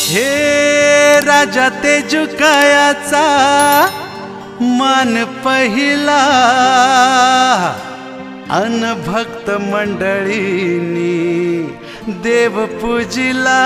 हे राजा तेजुकायाचा मान पहिला अन भक्त मंडळींनी देव पूजिला।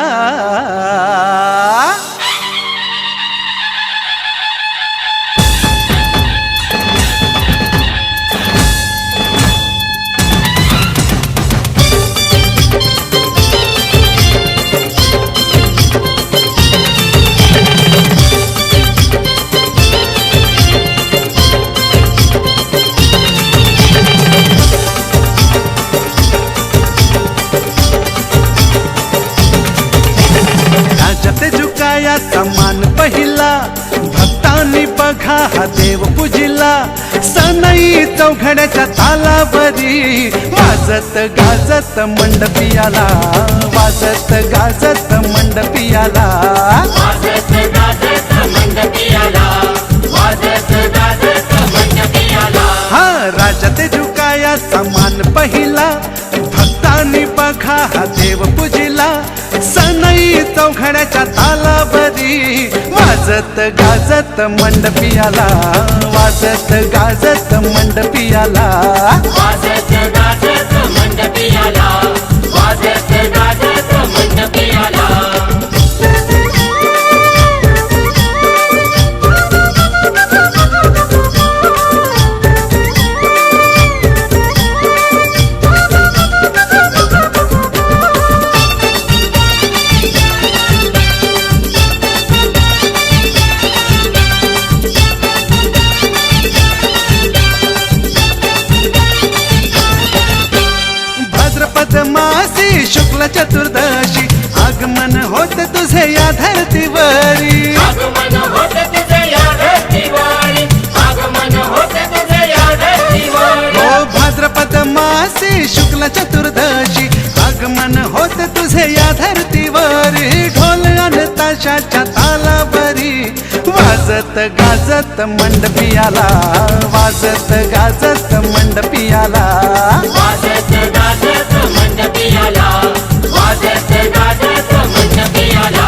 तेजुकायाचा मान पहिला भक्तांनी बघा हा देव पूजिला। सनई चौघड्याच्या तालावरी वाजत गाजत मंडपियाला, वाजत गाजत मंडपियाला, वाजत गाजत मंडपियाला, वाजत गाजत मंडपियाला। हा राजा तेजुकायाचा मान पहिला भक्तांनी बघा हा देव पूजिला। सनई चौघड्याच्या तालावरी वाजत गाजत मंडपियाला, वाजत गाजत मंडपियाला, वाजत गाजत मंडपियाला, वाजत गाजत मंडपियाला। मासी शुक्ल चतुर्दशी आगमन होत तुझे या धरतीवरी, आगमन होत तुझे या धरतीवरी, आगमन होत तुझे या धरतीवरी। हो भाद्रपद मासी शुक्ल चतुर्दशी आगमन होत तुझे या धरतीवरी। ढोल अन ताशाच्या तालावरी वाजत गाजत मंडपियाला, वाजत गाजत मंडपियाला, वाजत गाजत मंडपियाला, वाजत गाजत मंडपियाला।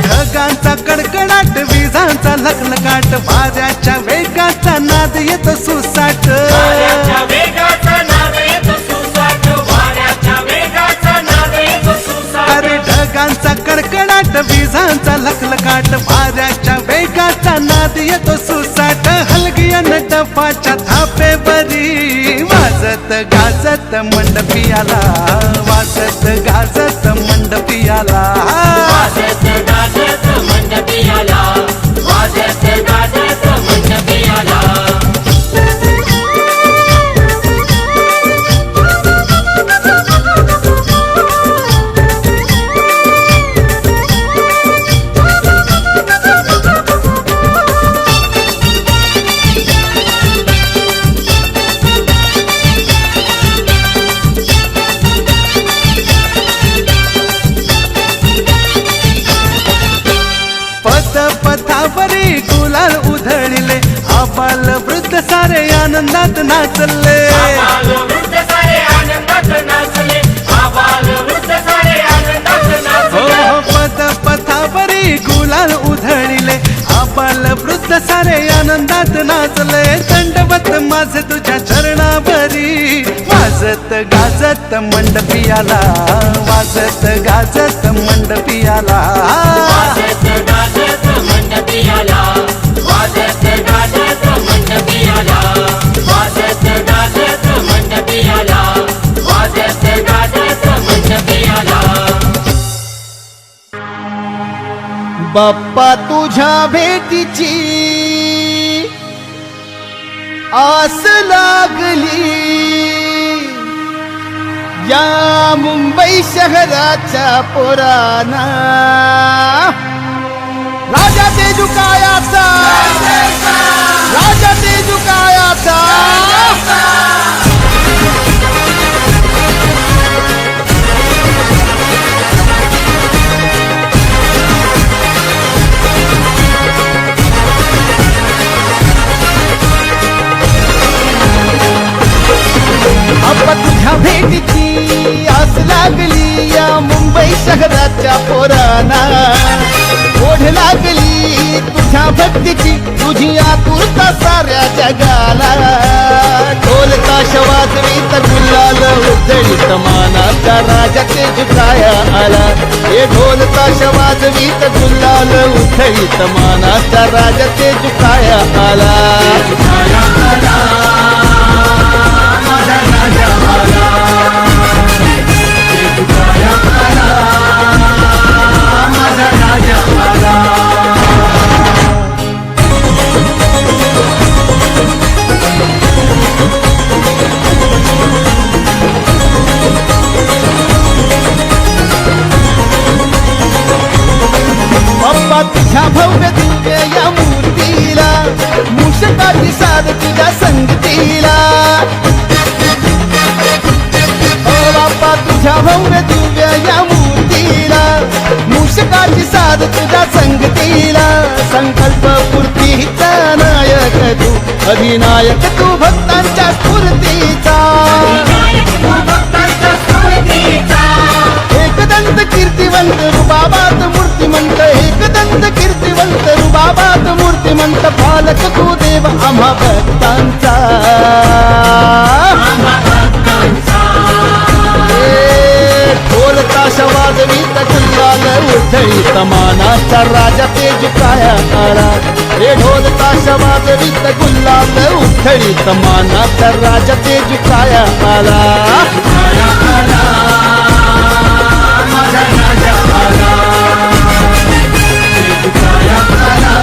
ढगांचा कडकडाट विजांचा लखलकाट वाऱ्याच्या वेगाचा नाद येत सुसाट, वाऱ्याच्या वेगाचा नाद येतो सुसाट, वाऱ्याच्या वेगाचा नाद येतो सुसाट। अरे ढगांचा कडकडाट विजांचा लखलकाट वाऱ्याच्या वेगाचा नाद येतो सुसाट। हलगी अन डफाच्या थापेवरी वाजत गाजत मंडपियाला, वाजत गाजत मंडपियाला, वाजत गाजत मंडपियाला, वाजत गाजत मंडपियाला। पथावरी गुलाल उधळले आबाल वृद्ध सारे आनंदात नाचले, आबाल वृद्ध सारे आनंदात नाचले, आबाल वृद्ध सारे आनंदात नाचले। हो पथावरी गुलाल उधळले आबाल वृद्ध सारे आनंदात नाचले। दंडवत माझे तुझ्या चरणावरी वाजत गाजत मंडपियाला, वाजत गाजत मंडपियाला, वाजत गाजत मंडपियाला, वाजत गाजत मंडपियाला, वाजत गाजत मंडपियाला, वाजत गाजत मंडपियाला। बाप्पा तुझ्या भेटीची आस लागली, या मुंबई शहराच्या पोरांना। राजा तेजुकायाचा, राजा तेजुकायाचा। भक्तीची तुझी आतुरता साऱ्या जगाला ढोल ताश वाजवीत गुलाल उधळीत मानाचा राजा तेजुकाया आला हे ढोल ताश वाजवीत गुलाल उधळीत मानाचा राजा तेजुकाया आला माझा राजा आला तेजुकाया आला माझा राजा आला बाप्पा तुझ्या भव्य दिव्य या मूर्तीला मुषकाची साध तुझ्या संगतीला ओ बाप्पा तुझ्या भव्य दिव्य या मूर्तीला मुषकाची साध तुझ्या संगतीला संकल्प पूर्तीचा नायक तू अधिनायक तू भक्तांच्या स्फूर्तीचा भक्तांच्या स्फूर्तीचा एकदंत कीर्तिवंत रुबाबात मूर्तिमंत एकदंत कीर्तिवंत रुबाबात मूर्तिमंत पालक तू देव आम्हा भक्तांचा ढोल ताश वाजवीत गुलाल उधळीत मानाचा राजा तेजुकाया आला हे ढोल ताश वाजवीत गुलाल उधळीत मानाचा राजा तेजुकाया आला माझा राजा आला तेजुकाया आला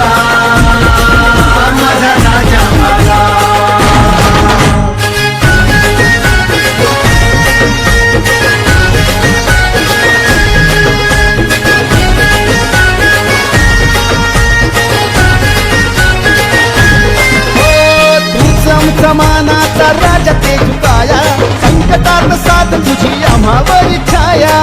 माझा राजा आला मानाचा राजा तेजुकाया संकटात साथ तुझी आम्हावर छाया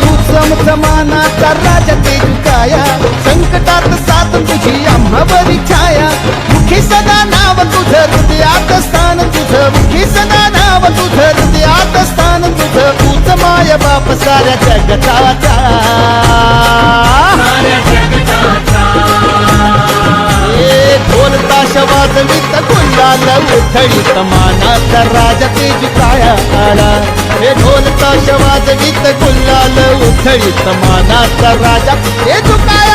तू मानाचा राजा तेजुकाया संकटात साथ तुझी आम्हावर छाया मुखी सदा नाव तुझं हृदयात स्थान तुझं मुखी सदा नाव तुझं हृदयात स्थान तुझं तूच माय बाप साऱ्या जगताचा ढोल ताश वाजवीत गुलाल उधळीत मानाचा राजा तेजुकाया आला हे ढोल ताश वाजवीत गुलाल उधळीत मानाचा राजा तेजुकाया